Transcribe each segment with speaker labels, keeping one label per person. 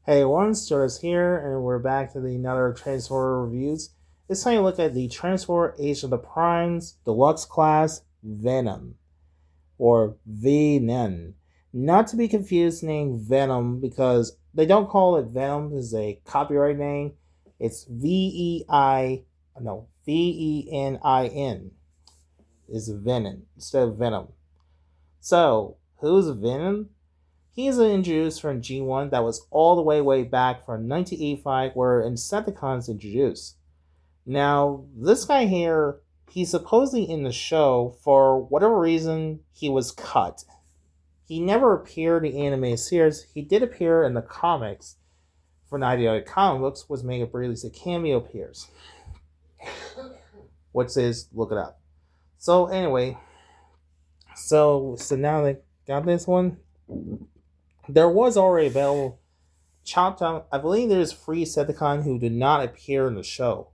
Speaker 1: Hey everyone, Stuart's here, and we're back to the another Transformer reviews. This time you look at the Transformer Age of the Primes Deluxe Class Venom, or Venom. Not to be confused named Venom, because they don't call it Venom, this is a copyright name. It's Venin is Venom instead of Venom. So, who's Venom? He's an introduced from G1 that was all the way back from 1985 where Insecticons introduced. Now, this guy here, he's supposedly in the show. For whatever reason, he was cut. He never appeared in the animated series. He did appear in the comics for 98 comic books, was made of release a cameo appears. Which is look it up. So anyway, so now they got this one. There was already available Chop Chop. I believe there's three Decepticon who did not appear in the show.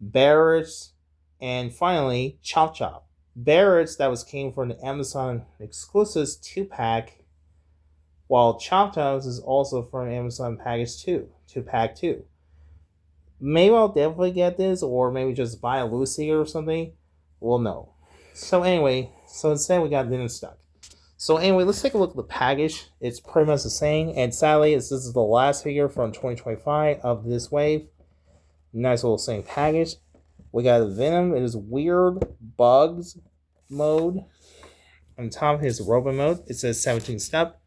Speaker 1: Barrett's, and finally Chop Chop. Barrett's that was came from the Amazon exclusives 2-pack, while Chop Chop's is also from Amazon Package 2-pack 2. Maybe I'll definitely get this, or maybe just buy a Lucy or something. We'll know. So anyway, so instead we got Venom stuck. So anyway, let's take a look at the package. It's pretty much the same, and sadly, this is the last figure from 2025 of this wave. Nice little same package. We got Venom. It is weird bugs mode. On top of his robot mode, it says 17 step.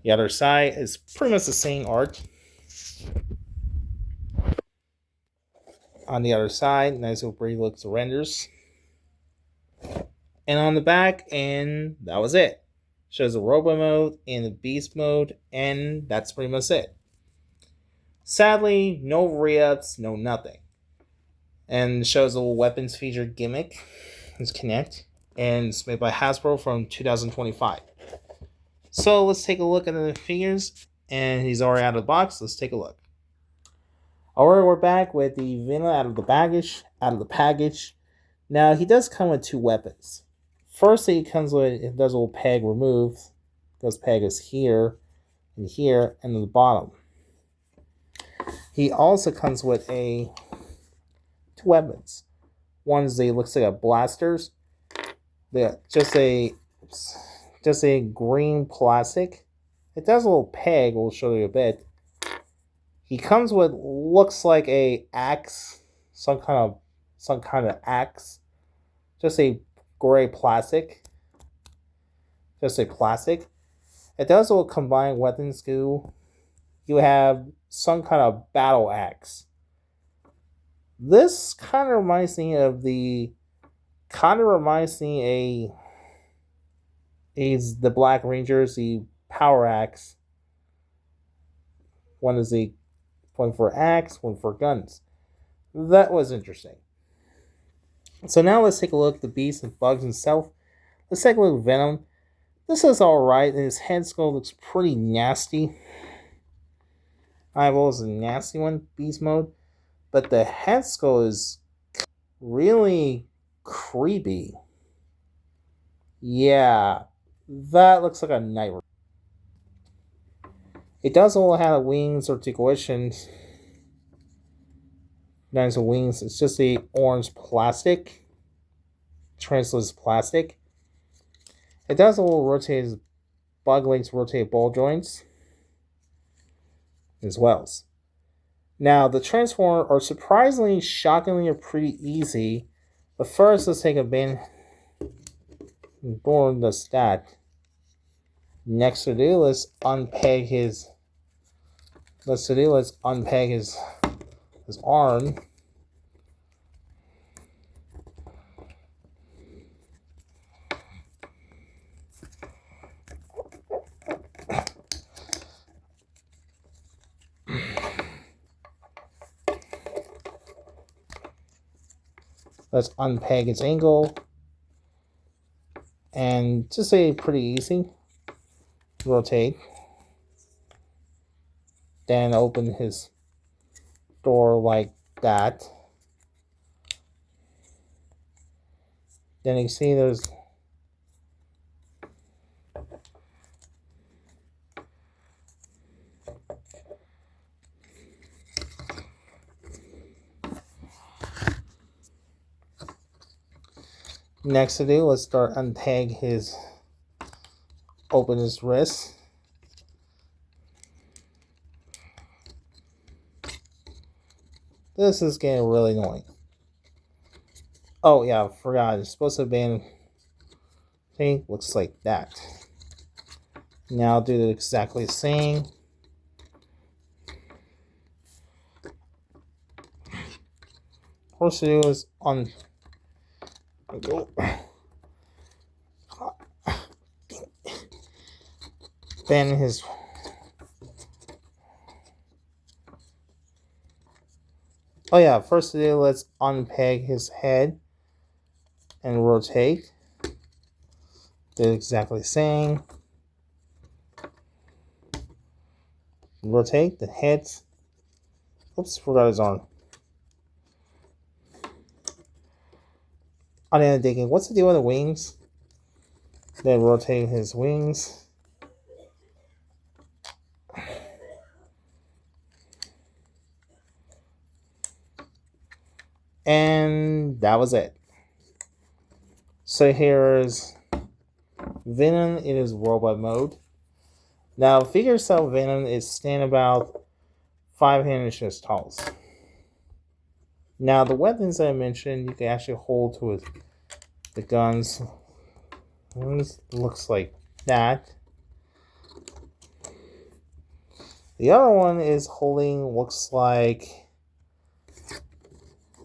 Speaker 1: The other side is pretty much the same art. On the other side, nice little pretty looks renders. And on the back, and that was it. Shows the robot mode and the beast mode, and that's pretty much it. Sadly, no re-ups, no nothing. And shows a little weapons feature gimmick. It's Connect, and it's made by Hasbro from 2025. So let's take a look at the figures, and he's already out of the box. Let's take a look. Alright, we're back with the Venom out of the package. Now he does come with two weapons. First, he comes with, it does a little peg remove. Those peg is here, and at the bottom. He also comes with two weapons. One is looks like a blasters. They're just a green plastic. It does a little peg. We'll show you a bit. He comes with looks like a axe, some kind of axe. Just a gray plastic. Just a plastic. It does a little combined weapons too. You have some kind of battle axe. This kind of reminds me of the Black Rangers, the Power Axe. One for axe, one for guns. That was interesting. So now let's take a look at the beast and bugs himself. Let's take a look at Venom. This is alright, and his head skull looks pretty nasty. Eyeball is a nasty one, beast mode. But the head skull is really creepy. Yeah, that looks like a nightmare. It does all have wings articulations. Nice wings. It's just a orange plastic, translucent plastic. It does a little rotated bug legs, rotate ball joints as well. Now the transformers are surprisingly, shockingly, are pretty easy. But first, let's take a bin. Born the stat. Next to do, let's unpeg his. Let's unpeg his arm. Let's unpeg its angle. And just say pretty easy. Rotate. Then open his door like that. Then you see there's Next to do, let's start untag his, open his wrist. This is getting really annoying. Oh yeah, I forgot. It's supposed to be thing. Looks like that. Now do the exactly the same. First to do is on. Go. Bend his. Oh yeah, first to do, let's unpeg his head and rotate. Do exactly the same. Rotate the head. Oops, forgot his arm. On the thinking, what's the deal with the wings? Then rotate his wings. And that was it. So here's Venom in his robot mode. Now, figure yourself Venom is stand about 5 inches tall. Now, the weapons I mentioned, you can actually hold to it. The guns. Looks like that. The other one is holding, looks like.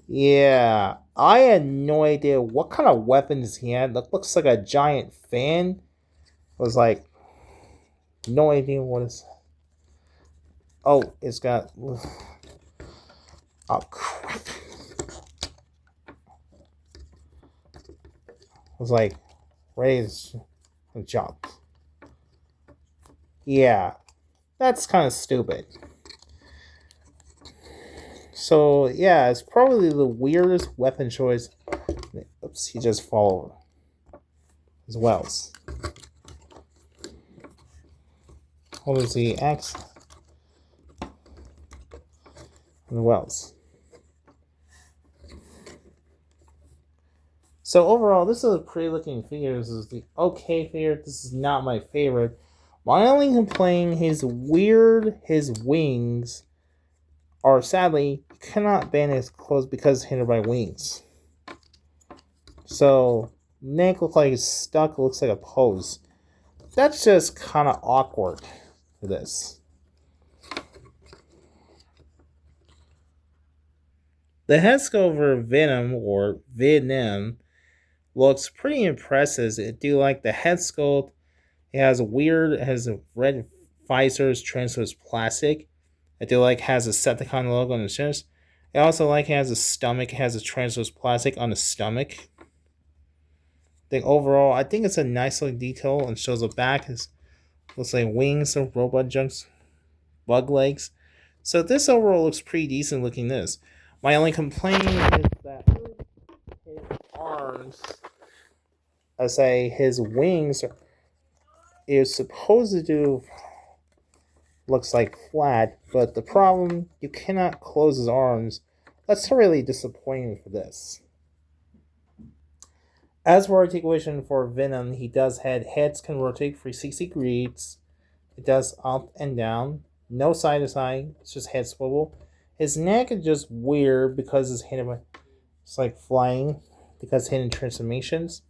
Speaker 1: Yeah, I had no idea what kind of weapons he had. It looks like a giant fan. It was like, no idea what is. Oh, it's got. Oh, crap. It was like, raise and jump. Yeah, that's kind of stupid. So, yeah, it's probably the weirdest weapon choice. Oops, he just fell over. As well. What is the X? And the wells. So overall, this is a pretty looking figure. This is the okay figure. This is not my favorite. My only complaint, his wings are sadly, you cannot bend his clothes because hindered by wings. So, neck looks like it's stuck, looks like a pose. That's just kind of awkward for this. The head sculpt for Venom, or Venom, looks pretty impressive. I do like the head sculpt. It has a red visors, translucent plastic. I do like has a Septicon logo on the chest. I also like it has a stomach. It has a translucent plastic on the stomach. I think overall, I think it's a nice looking detail and shows the back. It looks like wings of robot junks, bug legs. So this overall looks pretty decent looking. This. My only complaint is that his arms, I say his wings is supposed to do looks like flat, but the problem, you cannot close his arms. That's really disappointing for this. As for articulation for Venom, he does heads can rotate 360 degrees. It does up and down, no side to side. It's just head swivel. His neck is just weird because it's hidden by, it's like flying because hidden transformations.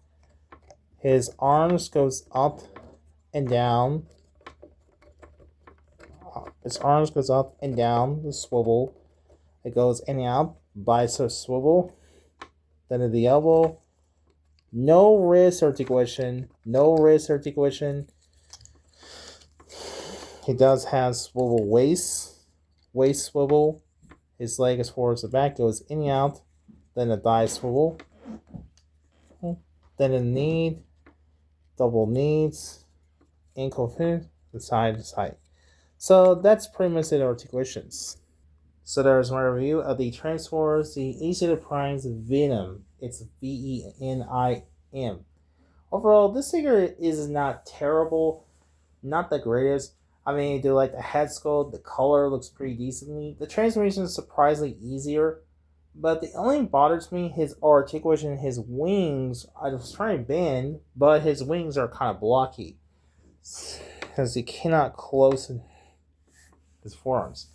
Speaker 1: His arms goes up and down. His arms goes up and down the swivel. It goes in and out, bicep swivel. Then at the elbow. No wrist articulation. No wrist articulation. He does have swivel waist swivel. His leg is towards the back, goes in and out. Then a thigh swivel. Then a knee, double knees, ankle fin, the side to side. So that's pretty much the articulations. So there's my review of the Transformers, the Asia Prime's Venom. It's Venim. Overall, this figure is not terrible, not the greatest. I mean, I do like the head sculpt, the color looks pretty decently. The transformation is surprisingly easier But the only thing bothers me his articulation, his wings. I was trying to bend, but his wings are kind of blocky because he cannot close his forearms.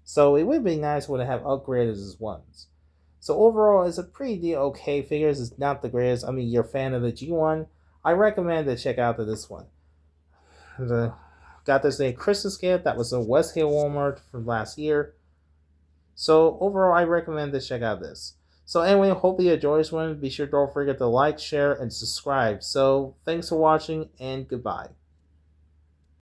Speaker 1: So it would be nice would have upgraded his ones. So overall, it's a pretty okay figures. It's not the greatest. I mean, you're a fan of the G1. I recommend to check out this one. The got this a Christmas gift that was a Westgate Walmart from last year. So overall, I recommend to check out this. So anyway, hope you enjoy this one. Be sure to don't forget to like, share, and subscribe. So thanks for watching and goodbye.